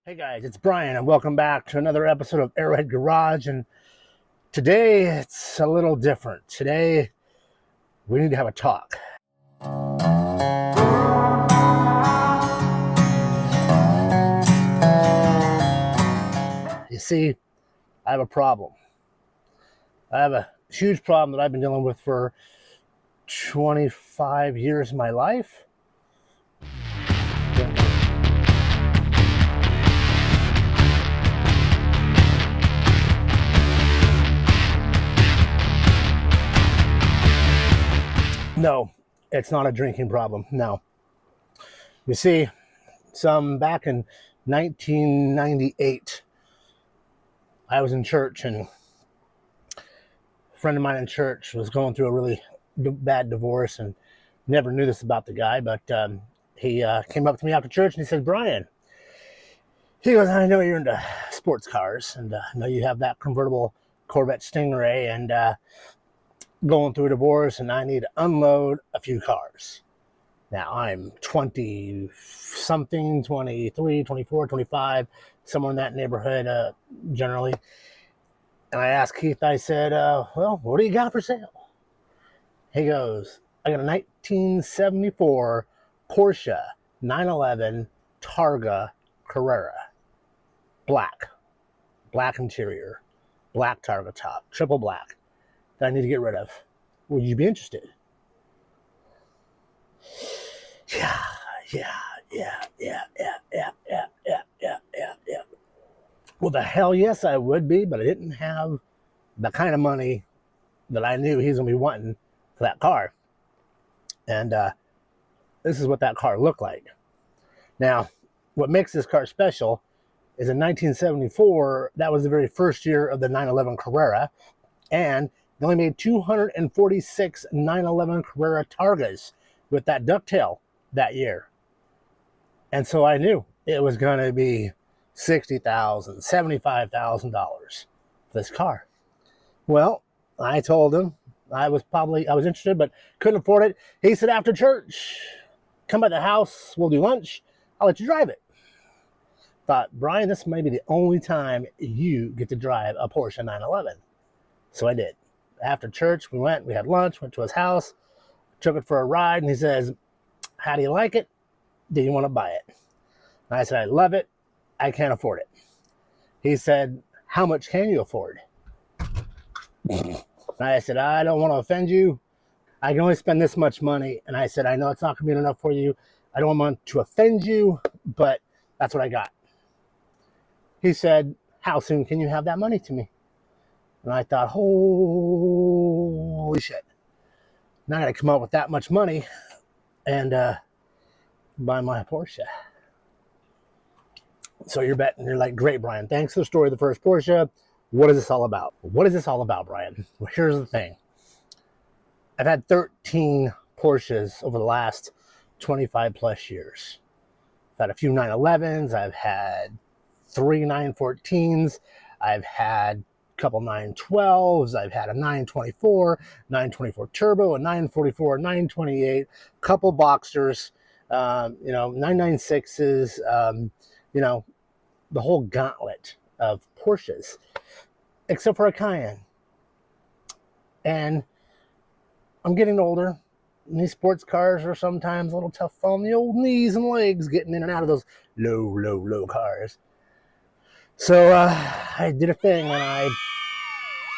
Hey guys, it's Brian and welcome back to another episode of Arrowhead Garage. And today it's a little different. Today we need to have a talk. You see, I have a problem. I have a huge problem that I've been dealing with for 25 years of my life. No, it's not a drinking problem. No. You see, back in 1998, I was in church and a friend of mine in church was going through a really bad divorce and never knew this about the guy, but he came up to me after church and he said, Brian, he goes, I know you're into sports cars and I know you have that convertible Corvette Stingray and going through a divorce and I need to unload a few cars. Now I'm 20 something, 23, 24, 25, somewhere in that neighborhood generally. And I asked Keith, I said, well, what do you got for sale? He goes, I got a 1974 Porsche 911 Targa Carrera. Black interior, black Targa top, triple black, that I need to get rid of. Would you be interested? Yeah. Well, the hell yes, I would be, but I didn't have the kind of money that I knew he's going to be wanting for that car. And this is what that car looked like. Now, what makes this car special is in 1974, that was the very first year of the 911 Carrera, and they only made 246 911 Carrera Targas with that ducktail that year. And so I knew it was going to be $60,000, $75,000 for this car. Well, I told him I was interested, but couldn't afford it. He said, after church, come by the house, we'll do lunch, I'll let you drive it. Thought, Brian, this may be the only time you get to drive a Porsche 911. So I did. After church, we had lunch, went to his house, took it for a ride, and he says, how do you like it? Do you want to buy it? And I said, I love it. I can't afford it. He said, how much can you afford? And I said, I don't want to offend you. I can only spend this much money. And I said, I know it's not going to be enough for you. I don't want to offend you, but that's what I got. He said, how soon can you have that money to me? And I thought, holy shit. Now I got to come up with that much money and buy my Porsche. So you're like, great, Brian. Thanks for the story of the first Porsche. What is this all about? What is this all about, Brian? Well, here's the thing. I've had 13 Porsches over the last 25 plus years. I've had a few 911s. I've had 3 914s. I've had a couple 912s. I've had a 924 Turbo, a 944, 928, couple Boxsters, 996s, the whole gauntlet of Porsches, except for a Cayenne. And I'm getting older, and these sports cars are sometimes a little tough on the old knees and legs getting in and out of those low cars. So I did a thing and I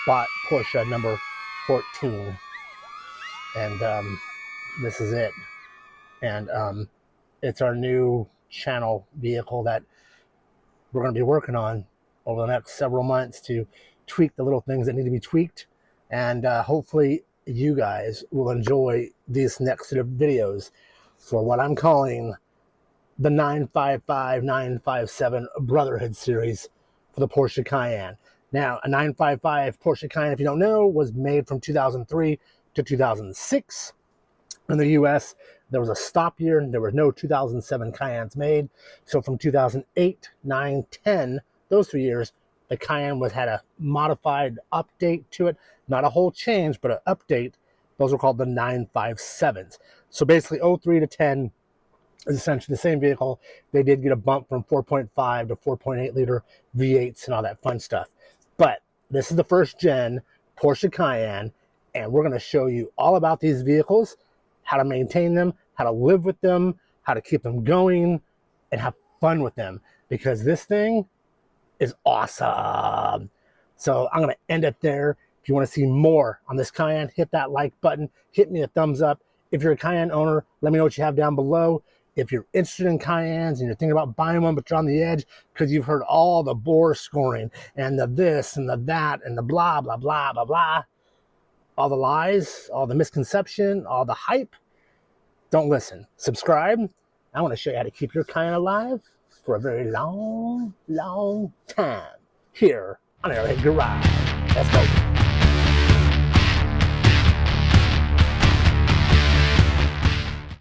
bought Porsche number 14. And this is it. And it's our new channel vehicle that we're going to be working on over the next several months to tweak the little things that need to be tweaked. And hopefully you guys will enjoy these next set of videos for what I'm calling the 955, 957 Brotherhood series for the Porsche Cayenne. Now, a 955 Porsche Cayenne, if you don't know, was made from 2003 to 2006. In the US, there was a stop year and there were no 2007 Cayennes made. So from 2008, 9, 10, those 3 years, the Cayenne had a modified update to it. Not a whole change, but an update. Those were called the 957s. So basically 03 to 10 is essentially the same vehicle. They did get a bump from 4.5 to 4.8 liter V8s and all that fun stuff. But this is the first gen Porsche Cayenne, and we're going to show you all about these vehicles, how to maintain them, how to live with them, how to keep them going, and have fun with them, because this thing is awesome. So I'm going to end it there. If you want to see more on this Cayenne, hit that like button, hit me a thumbs up. If you're a Cayenne owner, let me know what you have down below. If you're interested in Cayennes and you're thinking about buying one, but you're on the edge because you've heard all the bore scoring and the this and the that and the blah, blah, blah, blah, blah, all the lies, all the misconception, all the hype, don't listen. Subscribe. I want to show you how to keep your Cayenne alive for a very long, long time here on Arrowhead Garage. Let's go.